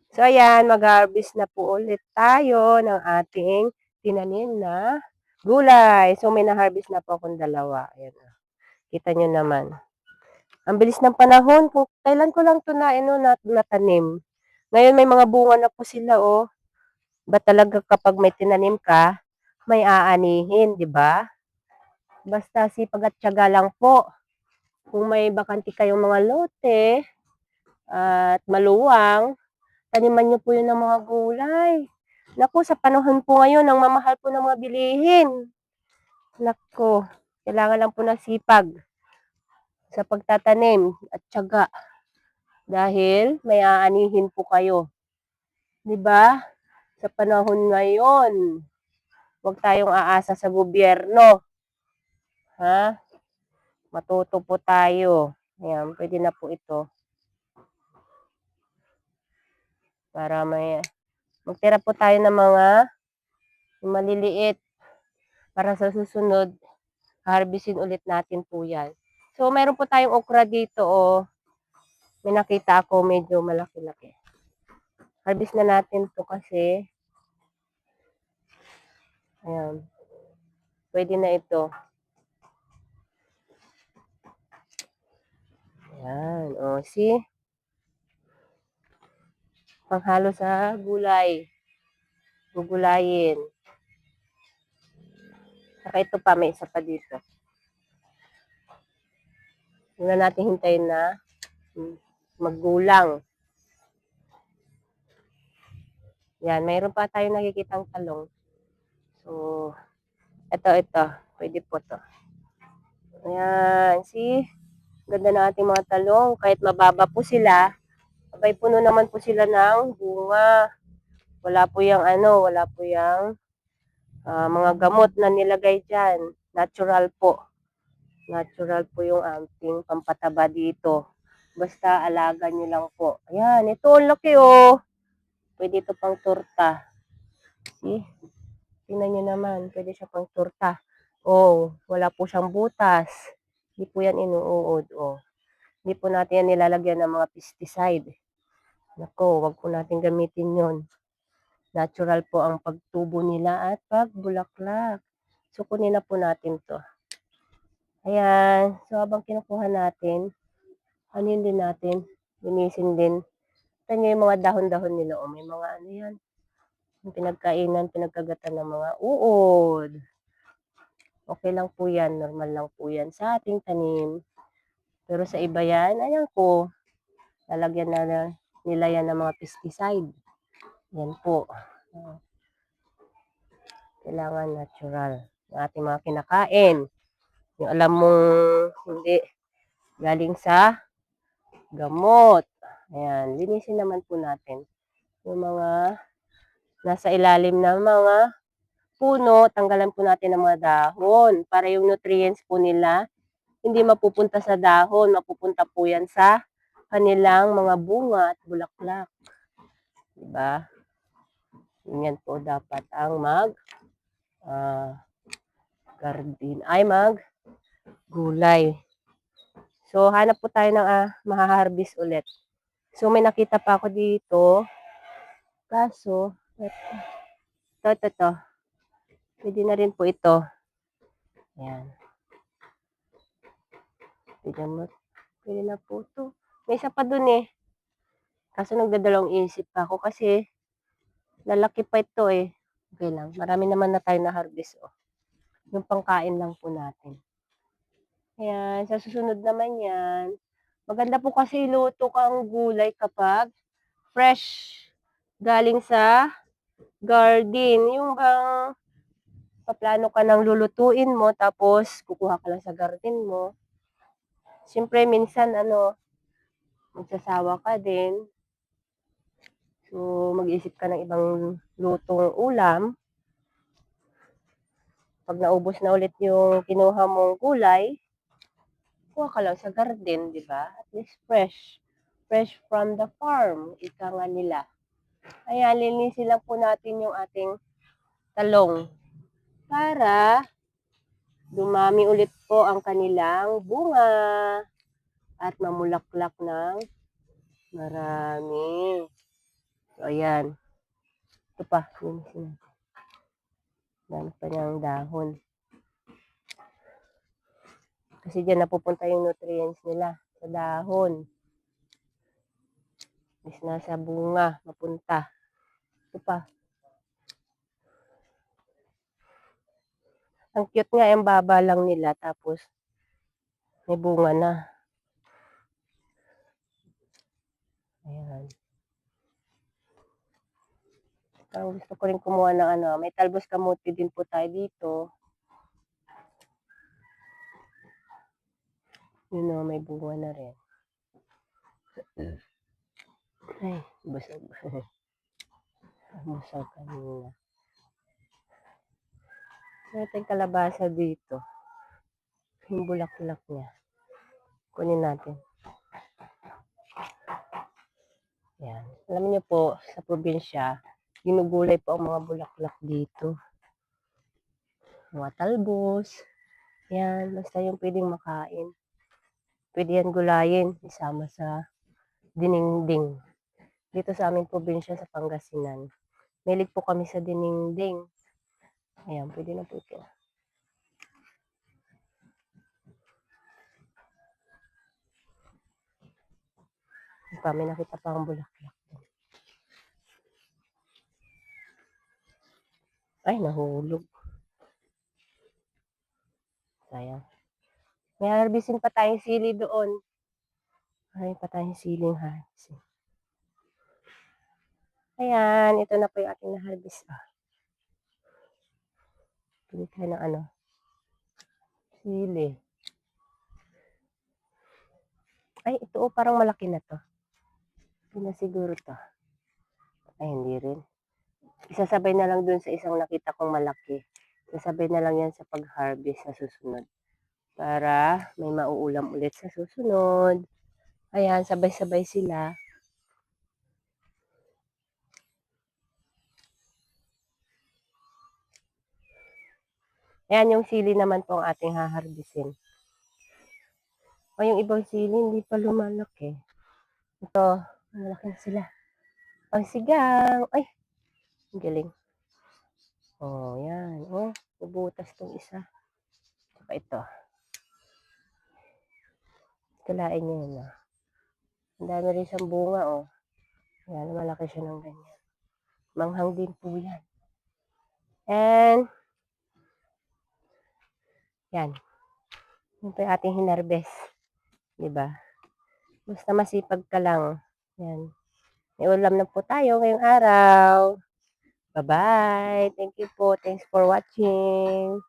So ayan, mag-harvest na po ulit tayo ng ating tinanim na gulay. So may na-harvest na po akong dalawa. Ayan. Kita nyo naman. Ang bilis ng panahon. Kung kailan ko lang ito natanim. Ngayon may mga bunga na po sila, oh. Ba talaga kapag may tinanim ka, may aanihin, di ba? Basta sipag at tiyaga lang po. Kung may bakanti kayong mga lote at maluwang, taniman niyo po yun ng mga gulay. Naku, sa panahon po ngayon, ang mamahal po ng mga bilihin. Naku, kailangan lang po ng sipag sa pagtatanim at tiyaga. Dahil may aanihin po kayo. 'Di ba? Sa panahon ngayon, huwag tayong aasa sa gobyerno. Ha? Matuto po tayo. Ayan, pwede na po ito. Para magtira po tayo ng mga maliliit. Para sa susunod, harvestin ulit natin po yan. So, meron po tayong okra dito, oh. May nakita ako medyo malaki-laki. Harvest na natin to kasi ayan. Pwede na ito. Ayan, oh, see? Panghalo sa gulay. Gugulayin. Saka ito pa, may isa pa dito. Muna natin hintayin na maggulang. Yan, mayroon pa tayong nakikitang talong. So, ito. Pwede po to. Ayan, see? Ganda na ating mga talong. Kahit mababa po sila, abay puno naman po sila ng bunga. Wala po yung mga gamot na nilagay dyan. Natural po. Natural po yung ating pampataba dito. Basta alaga nyo lang po. Ayan, ito ang laki oh. Pwede ito pang torta. See? Tingnan nyo naman, pwede siya pang torta. Oh, wala po siyang butas. Hindi po yan inuud. Oh. Hindi po natin yan nilalagyan ng mga pesticide. Nako, wag po natin gamitin yon. Natural po ang pagtubo nila at pagbulaklak. So, kunin na po natin to. Ayan. So, habang kinukuha natin, anin din natin, linisin din. Ito nyo yung mga dahon-dahon nila. O, may mga ano yan. Yung pinagkagatan ng mga uod. Okay lang po yan. Normal lang po yan sa ating tanim. Pero sa iba yan, ayan po. Lalagyan na nila yan ng mga pesticide. Yan po. Kailangan natural. Yung ating mga kinakain. Yung alam mong hindi galing sa gamot. Ayan, linisin naman po natin. Yung mga nasa ilalim ng mga puno, tanggalan po natin ng mga dahon para yung nutrients po nila hindi mapupunta sa dahon, mapupunta po yan sa kanilang mga bunga at bulaklak. Diba? Yan po dapat ang gulay. So, hanap po tayo ng maha-harvest ulit. So, may nakita pa ako dito. Kaso, ito. Pwede na rin po ito. Ayan. Pwede na po ito. May isa pa dun eh. Kaso nagdadalawang isip pa ako kasi lalaki pa ito eh. Okay lang. Marami naman na tayo na harvest oh. Yung pangkain lang po natin. Ayan. Sa susunod naman yan. Maganda po kasi iluto ang gulay kapag fresh galing sa garden. Yung bang paplano ka ng lulutuin mo tapos kukuha ka lang sa garden mo. Siyempre minsan magsasawa ka din. So mag-isip ka ng ibang lutong ulam. Pag naubos na ulit yung kinuha mong gulay, kuha ka lang sa garden, di ba? At least fresh. Fresh from the farm. Ika nga nila. Ayan, linisin lang po natin yung ating talong para dumami ulit po ang kanilang bunga at mamulaklak ng marami. So, ayan. Ito pa, linisin natin. Dami pa niyang dahon. Kasi dyan napupunta yung nutrients nila sa dahon. Is nasa bunga, mapunta. Ito pa. Ang cute nga, yung baba lang nila, tapos may bunga na. Ayan. Ang gusto ko rin kumuha ng ano, may talbos kamuti din po tayo dito. Yun o, may bunga na rin. Ay, busog. Busog kanina. Meron kalabasa dito. Yung bulaklak niya. Kunin natin. Yan. Alam niyo po, sa probinsya, ginugulay po ang mga bulaklak dito. Mga talbos. Yan, basta yung pwedeng makain. Pwede yan gulayin, isama sa dinengdeng. Dito sa aming probinsya sa Pangasinan. Mahilig po kami sa dinengdeng. Ayan, pwede na po ito. May nakita pa ang bulaklak. Ay, nahulog. Sayang. May harbisin pa tayong sili doon. Ay, pa tayong siling harbisin. Ayan, ito na po yung ating na-harvest. Pili tayo ng ano. Sili. Ay, ito parang malaki na to. Hindi na siguro to. Ay, hindi rin. Isasabay na lang dun sa isang nakita kong malaki. Isasabay na lang yan sa pag-harvest sa susunod. Para may mauulam ulit sa susunod. Ayan, sabay-sabay sila. Ayan, yung sili naman po ang ating haharbisin. O, yung ibang sili, hindi pa lumalaki. Ito, malaki na sila. Ang sigang. Ay, ang galing. Oh, yan. Oh, bubutas tong isa. Saka ito. Kalain niyo yun, oh. Ang dami rin siyang bunga, oh. Yan, malaki siya ng ganyan. Manghang din po yan. And, yan. Yun po yung ating hinarbes. Diba? Basta masipag ka lang. Yan. May ulam na po tayo ngayong araw. Bye-bye. Thank you po. Thanks for watching.